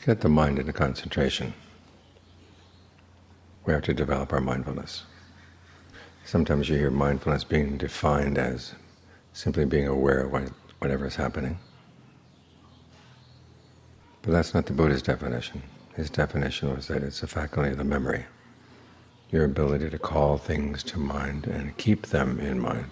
To get the mind into concentration, we have to develop our mindfulness. Sometimes you hear mindfulness being defined as simply being aware of whatever is happening. But that's not the Buddha's definition. His definition was that it's a faculty of the memory, your ability to call things to mind and keep them in mind.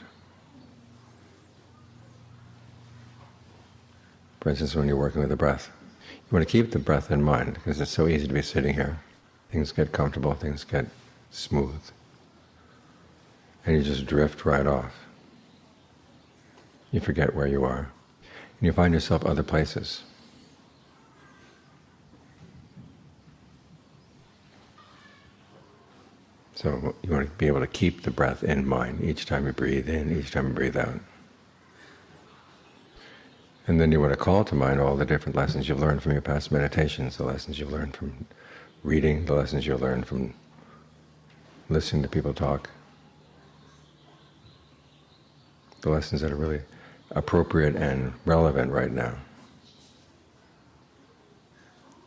For instance, when you're working with the breath, you want to keep the breath in mind because it's so easy to be sitting here. Things get comfortable, things get smooth, and you just drift right off. You forget where you are, and you find yourself other places. So you want to be able to keep the breath in mind each time you breathe in, each time you breathe out. And then you want to call to mind all the different lessons you've learned from your past meditations, the lessons you've learned from reading, the lessons you've learned from listening to people talk, the lessons that are really appropriate and relevant right now.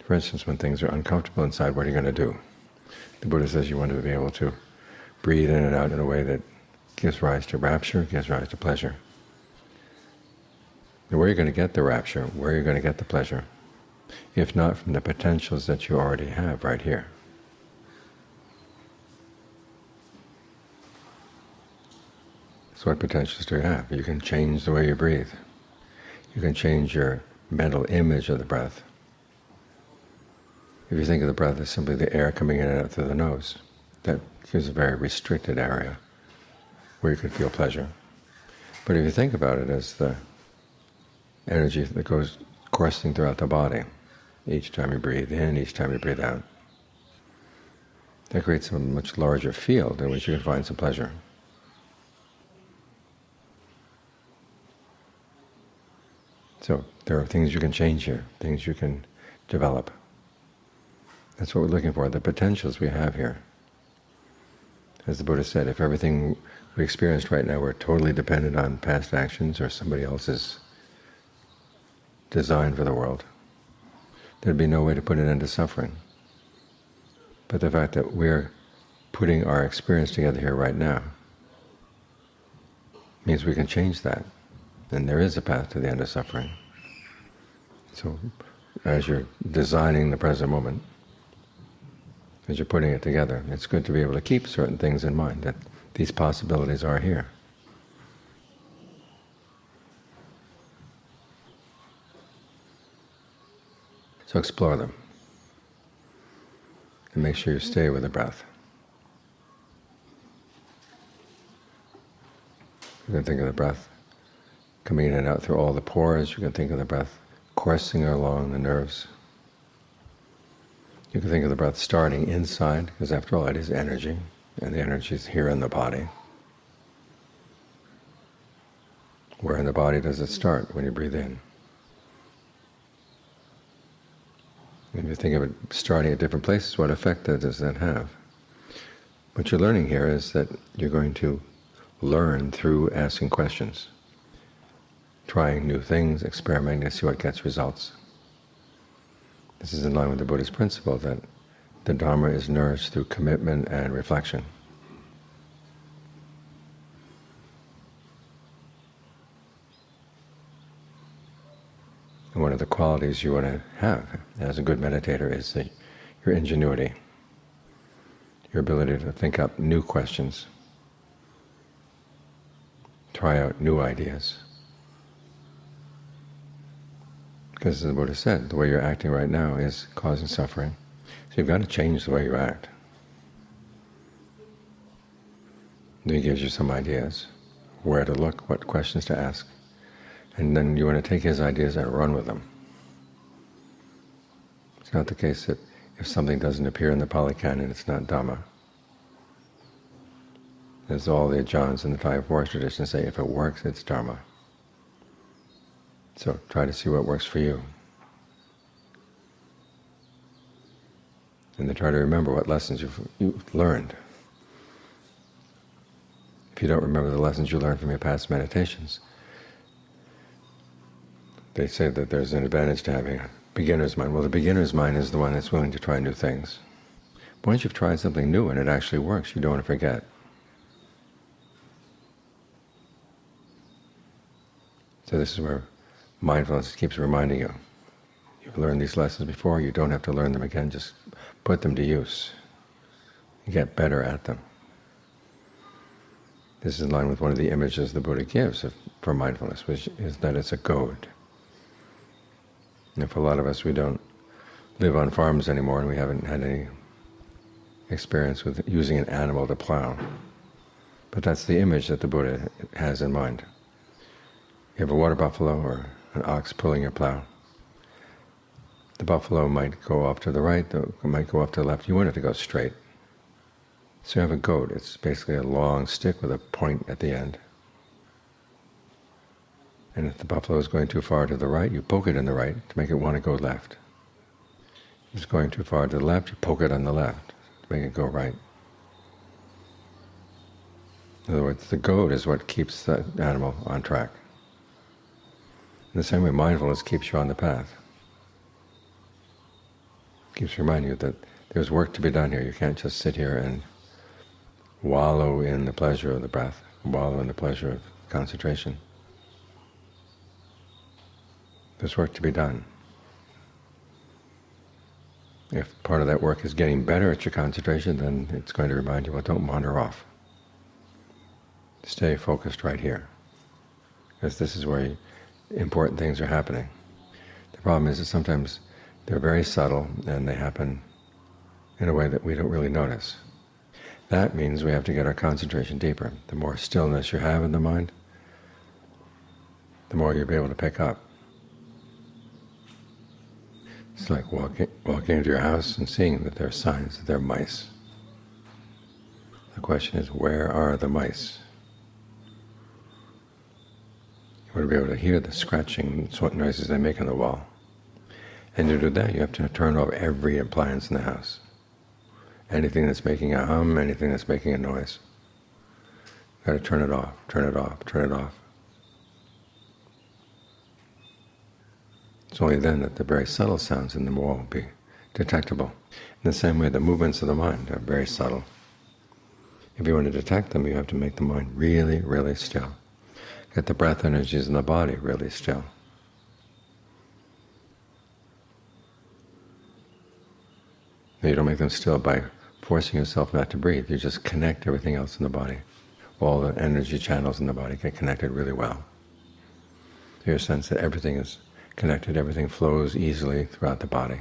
For instance, when things are uncomfortable inside, what are you going to do? The Buddha says you want to be able to breathe in and out in a way that gives rise to rapture, gives rise to pleasure. And where are you going to get the rapture? Where are you going to get the pleasure? If not from the potentials that you already have right here. So what potentials do you have? You can change the way you breathe. You can change your mental image of the breath. If you think of the breath as simply the air coming in and out through the nose, that gives a very restricted area where you could feel pleasure. But if you think about it as the energy that goes coursing throughout the body, each time you breathe in, each time you breathe out, that creates a much larger field in which you can find some pleasure. So there are things you can change here, things you can develop. That's what we're looking for, the potentials we have here. As the Buddha said, if everything we experienced right now were totally dependent on past actions or somebody else's design for the world, there'd be no way to put an end to suffering. But the fact that we're putting our experience together here right now means we can change that. And there is a path to the end of suffering. So as you're designing the present moment, as you're putting it together, it's good to be able to keep certain things in mind, that these possibilities are here. So explore them. And make sure you stay with the breath. You can think of the breath coming in and out through all the pores. You can think of the breath coursing along the nerves. You can think of the breath starting inside, because after all it is energy, and the energy is here in the body. Where in the body does it start when you breathe in? If you think of it starting at different places, what effect does that have? What you're learning here is that you're going to learn through asking questions, trying new things, experimenting to see what gets results. This is in line with the Buddha's principle that the Dhamma is nourished through commitment and reflection. And one of the qualities you want to have as a good meditator is your ingenuity, your ability to think up new questions, try out new ideas. Because as the Buddha said, the way you're acting right now is causing suffering. So you've got to change the way you act. Then he gives you some ideas, where to look, what questions to ask. And then you want to take his ideas and run with them. It's not the case that if something doesn't appear in the Pali Canon, it's not Dhamma. As all the Ajahns in the Thai forest tradition say, if it works, it's Dharma. So try to see what works for you. And then try to remember what lessons you've learned. If you don't remember the lessons you learned from your past meditations, they say that there's an advantage to having Beginner's mind. Well, the beginner's mind is the one that's willing to try new things. Once you've tried something new and it actually works, you don't want to forget. So this is where mindfulness keeps reminding you. You've learned these lessons before, you don't have to learn them again, just put them to use. You get better at them. This is in line with one of the images the Buddha gives for mindfulness, which is that it's a goad. And for a lot of us, we don't live on farms anymore, and we haven't had any experience with using an animal to plow. But that's the image that the Buddha has in mind. You have a water buffalo or an ox pulling your plow. The buffalo might go off to the right, it might go off to the left. You want it to go straight. So you have a goad. It's basically a long stick with a point at the end. And if the buffalo is going too far to the right, you poke it in the right to make it want to go left. If it's going too far to the left, you poke it on the left to make it go right. In other words, the goad is what keeps the animal on track. In the same way, mindfulness keeps you on the path. It keeps reminding you that there's work to be done here. You can't just sit here and wallow in the pleasure of the breath, wallow in the pleasure of concentration. There's work to be done. If part of that work is getting better at your concentration, then it's going to remind you, well, don't wander off. Stay focused right here, because this is where important things are happening. The problem is that sometimes they're very subtle and they happen in a way that we don't really notice. That means we have to get our concentration deeper. The more stillness you have in the mind, the more you'll be able to pick up. It's like walking into your house and seeing that there are signs that there are mice. The question is, where are the mice? You want to be able to hear the scratching noises they make on the wall. And to do that, you have to turn off every appliance in the house. Anything that's making a hum, anything that's making a noise. You've got to turn it off, turn it off, turn it off. It's only then that the very subtle sounds in the wall will be detectable. In the same way, the movements of the mind are very subtle. If you want to detect them, you have to make the mind really, really still. Get the breath energies in the body really still. You don't make them still by forcing yourself not to breathe. You just connect everything else in the body. All the energy channels in the body get connected really well. So you sense that everything is connected, everything flows easily throughout the body.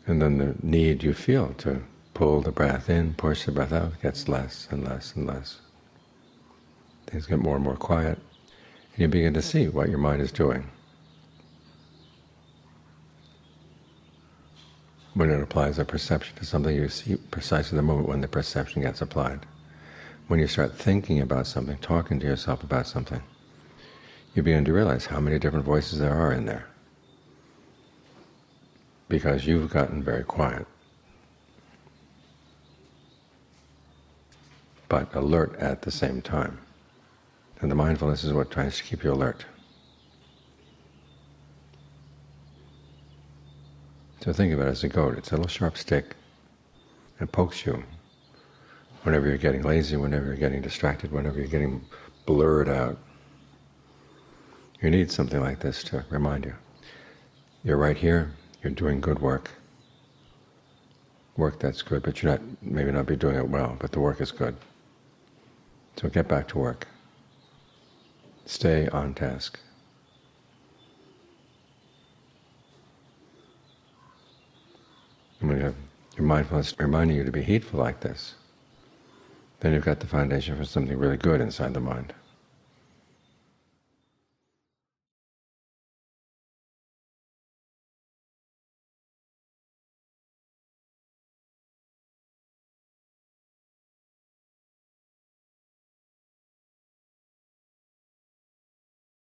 And then the need you feel to pull the breath in, push the breath out, gets less and less and less. Things get more and more quiet, and you begin to see what your mind is doing. When it applies a perception to something, you see precisely the moment when the perception gets applied. When you start thinking about something, talking to yourself about something, you begin to realize how many different voices there are in there, because you've gotten very quiet, but alert at the same time. And the mindfulness is what tries to keep you alert. So think of it as a goad. It's a little sharp stick. It pokes you whenever you're getting lazy, whenever you're getting distracted, whenever you're getting blurred out. You need something like this to remind you. You're right here, you're doing good work. Work that's good, but you're maybe not be doing it well, but the work is good. So get back to work. Stay on task. And when you have your mindfulness reminding you to be heedful like this, then you've got the foundation for something really good inside the mind.